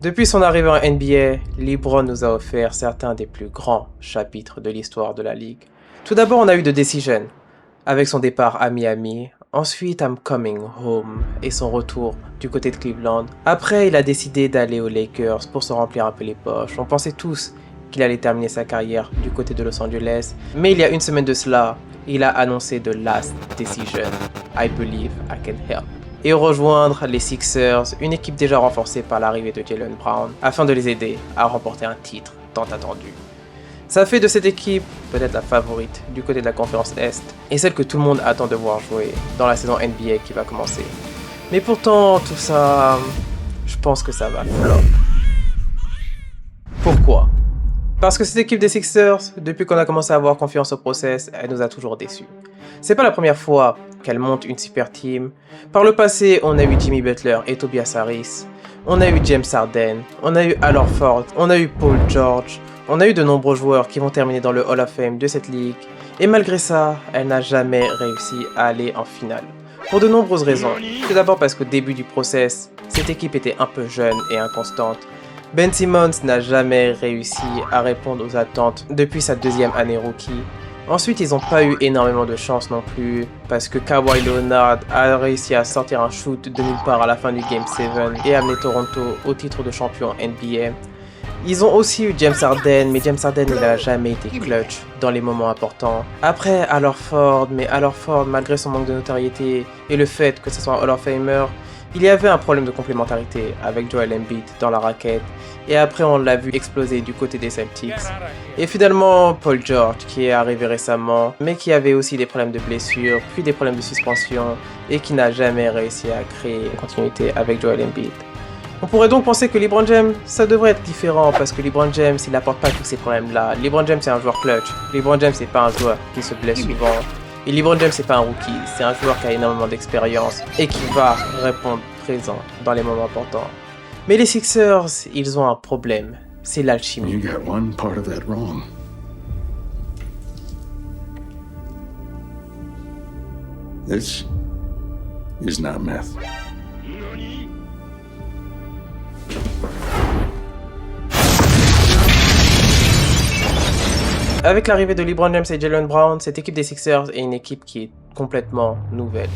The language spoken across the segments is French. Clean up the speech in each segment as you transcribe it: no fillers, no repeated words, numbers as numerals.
Depuis son arrivée en NBA, LeBron nous a offert certains des plus grands chapitres de l'histoire de la ligue. Tout d'abord, on a eu The Decision, avec son départ à Miami. Ensuite, I'm Coming Home et son retour du côté de Cleveland. Après, il a décidé d'aller aux Lakers pour se remplir un peu les poches. On pensait tous qu'il allait terminer sa carrière du côté de Los Angeles. Mais il y a une semaine de cela, il a annoncé The Last Decision. I believe I can help. Et rejoindre les Sixers, une équipe déjà renforcée par l'arrivée de Jaylen Brown, afin de les aider à remporter un titre tant attendu. Ça fait de cette équipe peut-être la favorite du côté de la conférence Est, et celle que tout le monde attend de voir jouer dans la saison NBA qui va commencer. Mais pourtant, tout ça, je pense que ça va flop. Pourquoi ? Parce que cette équipe des Sixers, depuis qu'on a commencé à avoir confiance au process, elle nous a toujours déçus. C'est pas la première fois qu'elle monte une super team. Par le passé, on a eu Jimmy Butler et Tobias Harris. On a eu James Harden. On a eu Al Horford. On a eu Paul George. On a eu de nombreux joueurs qui vont terminer dans le Hall of Fame de cette ligue. Et malgré ça, elle n'a jamais réussi à aller en finale. Pour de nombreuses raisons. Tout d'abord parce qu'au début du process, cette équipe était un peu jeune et inconstante. Ben Simmons n'a jamais réussi à répondre aux attentes depuis sa deuxième année rookie. Ensuite, ils n'ont pas eu énormément de chance non plus, parce que Kawhi Leonard a réussi à sortir un shoot de nulle part à la fin du Game 7 et amener Toronto au titre de champion NBA. Ils ont aussi eu James Harden, mais James Harden n'a jamais été clutch dans les moments importants. Après, Al Horford, mais Al Horford, malgré son manque de notoriété et le fait que ce soit un Hall of Famer, il y avait un problème de complémentarité avec Joel Embiid dans la raquette, et après on l'a vu exploser du côté des Celtics. Et finalement, Paul George qui est arrivé récemment, mais qui avait aussi des problèmes de blessure, puis des problèmes de suspension, et qui n'a jamais réussi à créer une continuité avec Joel Embiid. On pourrait donc penser que LeBron James, ça devrait être différent, parce que LeBron James, il n'apporte pas tous ces problèmes-là. LeBron James, c'est un joueur clutch. LeBron James, c'est pas un joueur qui se blesse souvent. Et LeBron James, c'est pas un rookie, c'est un joueur qui a énormément d'expérience et qui va répondre présent dans les moments importants. Mais les Sixers, ils ont un problème, c'est l'alchimie. You got one part of that wrong. This is not meth. Avec l'arrivée de LeBron James et Jaylen Brown, cette équipe des Sixers est une équipe qui est complètement nouvelle.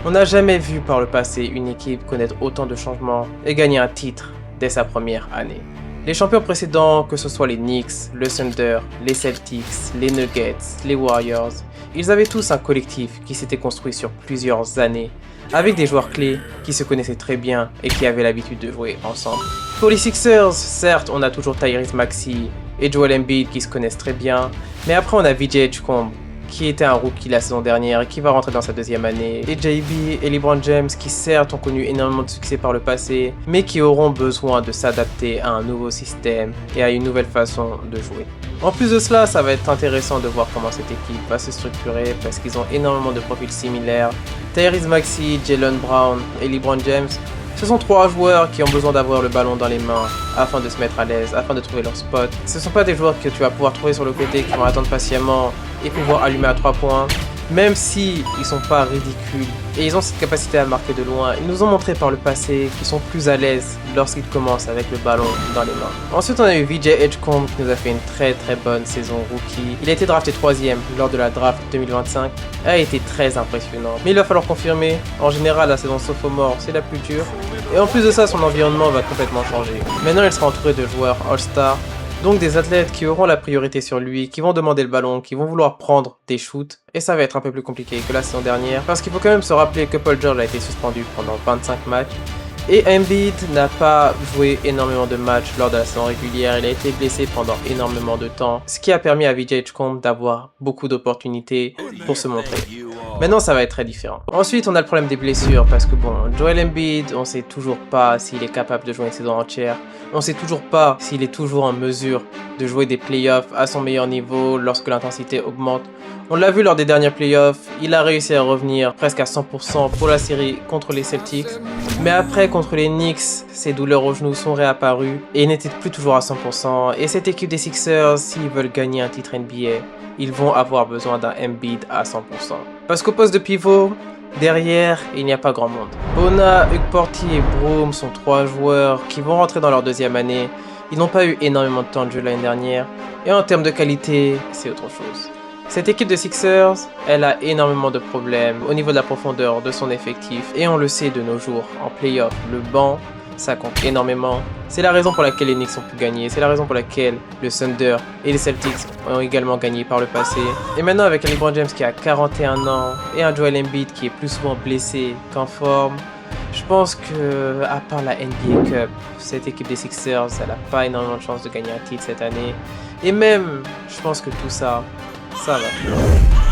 On n'a jamais vu par le passé une équipe connaître autant de changements et gagner un titre dès sa première année. Les champions précédents, que ce soit les Knicks, le Thunder, les Celtics, les Nuggets, les Warriors, ils avaient tous un collectif qui s'était construit sur plusieurs années, avec des joueurs clés qui se connaissaient très bien et qui avaient l'habitude de jouer ensemble. Pour les Sixers, certes, on a toujours Tyrese Maxey et Joel Embiid qui se connaissent très bien, mais après on a VJ Edgecombe qui était un rookie la saison dernière et qui va rentrer dans sa deuxième année, et JB et LeBron James qui certes ont connu énormément de succès par le passé, mais qui auront besoin de s'adapter à un nouveau système et à une nouvelle façon de jouer. En plus de cela, ça va être intéressant de voir comment cette équipe va se structurer parce qu'ils ont énormément de profils similaires. Tyrese Maxey, Jaylen Brown et LeBron James, ce sont trois joueurs qui ont besoin d'avoir le ballon dans les mains afin de se mettre à l'aise, afin de trouver leur spot. Ce ne sont pas des joueurs que tu vas pouvoir trouver sur le côté qui vont attendre patiemment et pouvoir allumer à 3 points, même si ils sont pas ridicules et ils ont cette capacité à marquer de loin. Ils nous ont montré par le passé qu'ils sont plus à l'aise lorsqu'ils commencent avec le ballon dans les mains. Ensuite, on a eu VJ Edgecombe qui nous a fait une très bonne saison rookie. Il a été drafté 3e lors de la draft 2025 et a été très impressionnant. Mais il va falloir confirmer. En général, la saison sophomore, c'est la plus dure. Et en plus de ça, son environnement va complètement changer. Maintenant, il sera entouré de joueurs All-Star, donc des athlètes qui auront la priorité sur lui, qui vont demander le ballon, qui vont vouloir prendre des shoots. Et ça va être un peu plus compliqué que la saison dernière, parce qu'il faut quand même se rappeler que Paul George a été suspendu pendant 25 matchs. Et Embiid n'a pas joué énormément de matchs lors de la saison régulière, il a été blessé pendant énormément de temps, ce qui a permis à VJ Edgecombe d'avoir beaucoup d'opportunités pour se montrer. Maintenant, ça va être très différent. Ensuite, on a le problème des blessures, parce que bon, Joel Embiid, on sait toujours pas s'il est capable de jouer une saison entière, on sait toujours pas s'il est toujours en mesure de jouer des playoffs à son meilleur niveau lorsque l'intensité augmente. On l'a vu lors des derniers playoffs, il a réussi à revenir presque à 100% pour la série contre les Celtics. Mais après, contre les Knicks, ses douleurs aux genoux sont réapparues et il n'était plus toujours à 100%. Et cette équipe des Sixers, s'ils veulent gagner un titre NBA, ils vont avoir besoin d'un Embiid à 100%. Parce qu'au poste de pivot, Derrière, il n'y a pas grand monde. Bona, Hugh Porty et Broom sont 3 joueurs qui vont rentrer dans leur 2e année. Ils n'ont pas eu énormément de temps de jeu l'année dernière. Et en termes de qualité, c'est autre chose. Cette équipe de Sixers, elle a énormément de problèmes au niveau de la profondeur de son effectif. Et on le sait de nos jours, en playoff, le banc, ça compte énormément. C'est la raison pour laquelle les Knicks ont pu gagner. C'est la raison pour laquelle le Thunder et les Celtics ont également gagné par le passé. Et maintenant avec un LeBron James qui a 41 ans et un Joel Embiid qui est plus souvent blessé qu'en forme, je pense que, à part la NBA Cup, cette équipe des Sixers, elle n'a pas énormément de chances de gagner un titre cette année. Et même, je pense que tout ça, ça va.